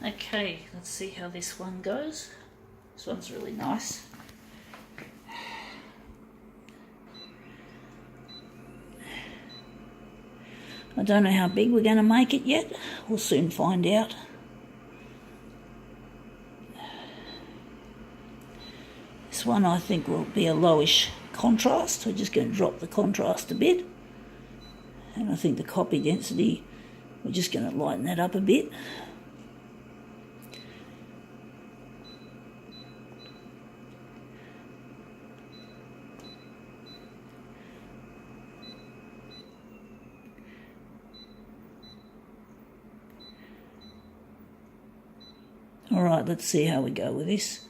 Okay, let's see how this one goes. This one's really nice. I don't know how big we're going to make it yet. We'll soon find out. This one I think will be a lowish contrast. We're just going to drop the contrast a bit. And I think the copy density, we're just going to lighten that up a bit. Alright, let's see how we go with this.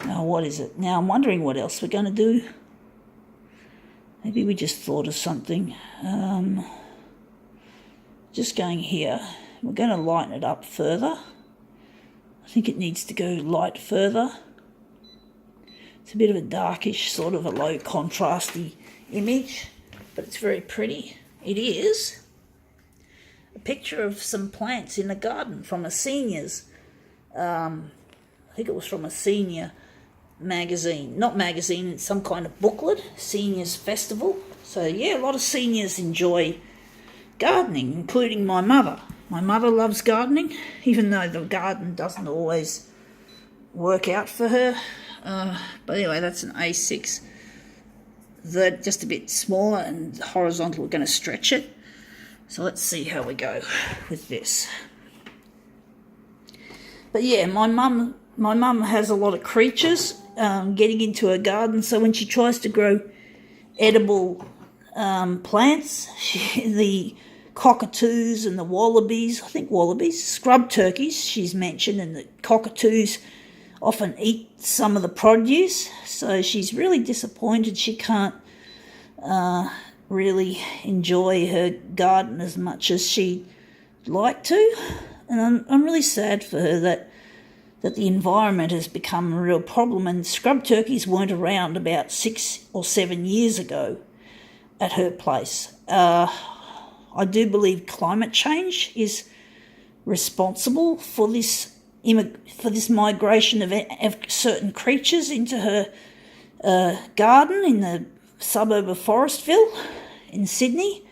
Now, what is it? Now, I'm wondering what else we're going to do. Maybe we just thought of something. Just going here. We're going to lighten it up further. I think it needs to go light further. It's a bit of a darkish, sort of a low contrasty image, but it's very pretty. It is a picture of some plants in a garden from a senior's. I think it was from a senior magazine. Not magazine, it's some kind of booklet. Seniors Festival. So yeah, a lot of seniors enjoy gardening, including my mother. My mother loves gardening, even though the garden doesn't always work out for her. But anyway, that's an A6. They're just a bit smaller and horizontal. We're going to stretch it. So let's see how we go with this. But yeah, my mum has a lot of creatures getting into her garden. So when she tries to grow edible plants, the cockatoos and the wallabies, I think wallabies, scrub turkeys she's mentioned, and the cockatoos often eat some of the produce. So she's really disappointed she can't really enjoy her garden as much as she'd like to. And I'm really sad for her that the environment has become a real problem. And scrub turkeys weren't around about 6 or 7 years ago at her place. I do believe climate change is responsible for this migration of certain creatures into her garden in the suburb of Forestville in Sydney.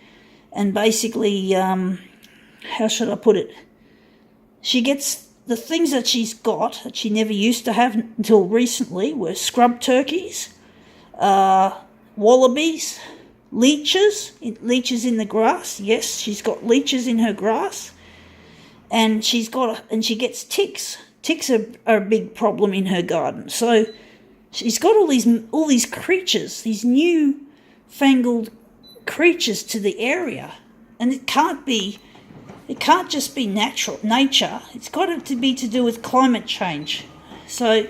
And basically, how should I put it? She gets the things that she's got that she never used to have until recently were scrub turkeys, wallabies, leeches in the grass. Yes, she's got leeches in her grass, and she gets ticks. Ticks are a big problem in her garden. So she's got all these creatures, these new fangled creatures to the area, and it can't just be nature. It's got to be to do with climate change. So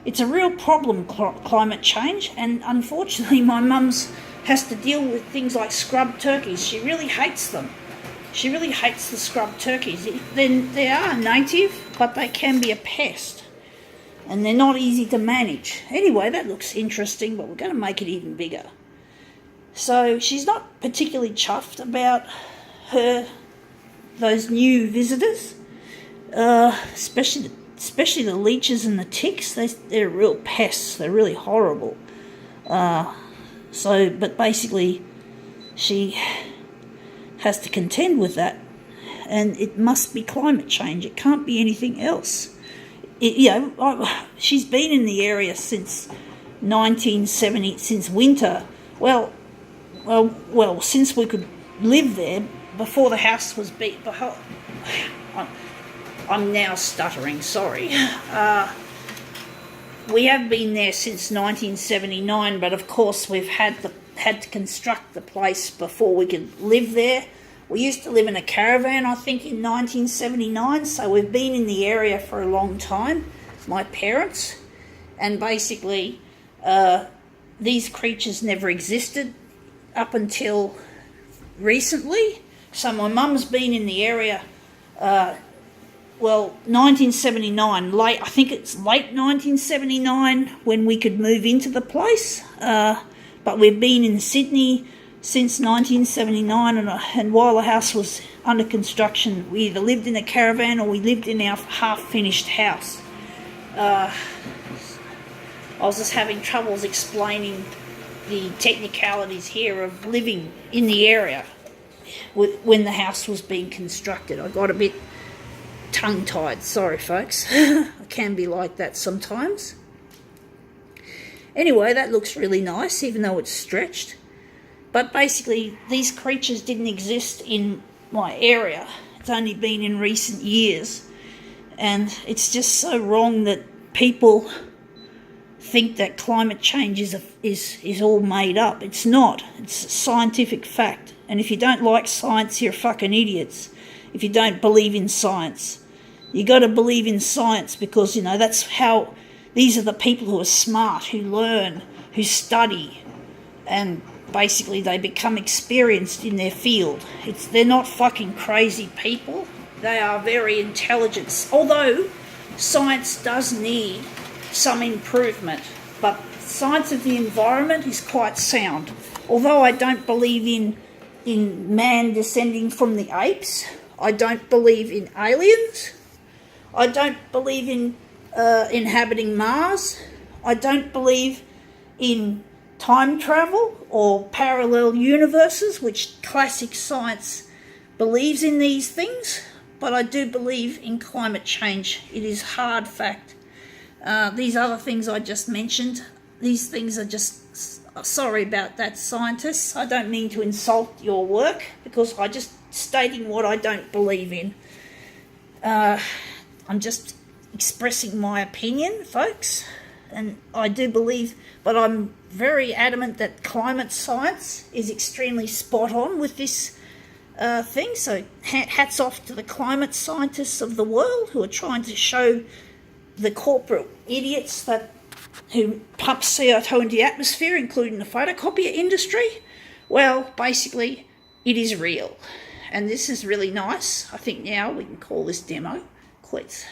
it's a real problem, climate change, and unfortunately my mum's has to deal with things like scrub turkeys. She really hates them. She really hates the scrub turkeys. They are native, but they can be a pest, and they're not easy to manage. Anyway, that looks interesting, but we're going to make it even bigger. So she's not particularly chuffed about those new visitors, especially the leeches and the ticks. They're real pests. They're really horrible. But basically, she has to contend with that, and it must be climate change. It can't be anything else. She's been in the area since 1970, since winter. Well, since we could live there. Before the house was built. I'm now stuttering, sorry. We have been there since 1979, but of course we've had to construct the place before we could live there. We used to live in a caravan, I think, in 1979, so we've been in the area for a long time, my parents, and basically these creatures never existed up until recently. So my mum's been in the area, 1979, I think it's late 1979 when we could move into the place. But we've been in Sydney since 1979, and while the house was under construction, we either lived in a caravan or we lived in our half-finished house. I was just having troubles explaining the technicalities here of living in the area when the house was being constructed. I got a bit tongue-tied, sorry folks. I can be like that sometimes. Anyway, that looks really nice, even though it's stretched. But basically, these creatures didn't exist in my area. It's only been in recent years. And it's just so wrong that people think that climate change is all made up. It's not. It's a scientific fact. And if you don't like science, you're fucking idiots. If you don't believe in science. You got to believe in science because, that's how... These are the people who are smart, who learn, who study, and basically they become experienced in their field. They're not fucking crazy people. They are very intelligent. Although science does need some improvement, but science of the environment is quite sound. Although I don't believe in man descending from the apes, I don't believe in aliens, I don't believe in inhabiting Mars, I don't believe in time travel or parallel universes, which classic science believes in these things, but I do believe in climate change. It is hard fact. These other things I just mentioned, these things are just... Sorry about that, scientists. I don't mean to insult your work, because I'm just stating what I don't believe in. I'm just expressing my opinion, folks, and I do believe, but I'm very adamant that climate science is extremely spot on with this thing, so hats off to the climate scientists of the world who are trying to show the corporate idiots who pump CO2 into the atmosphere, including the photocopier industry. Well, basically, it is real, and this is really nice. I think now we can call this demo quits.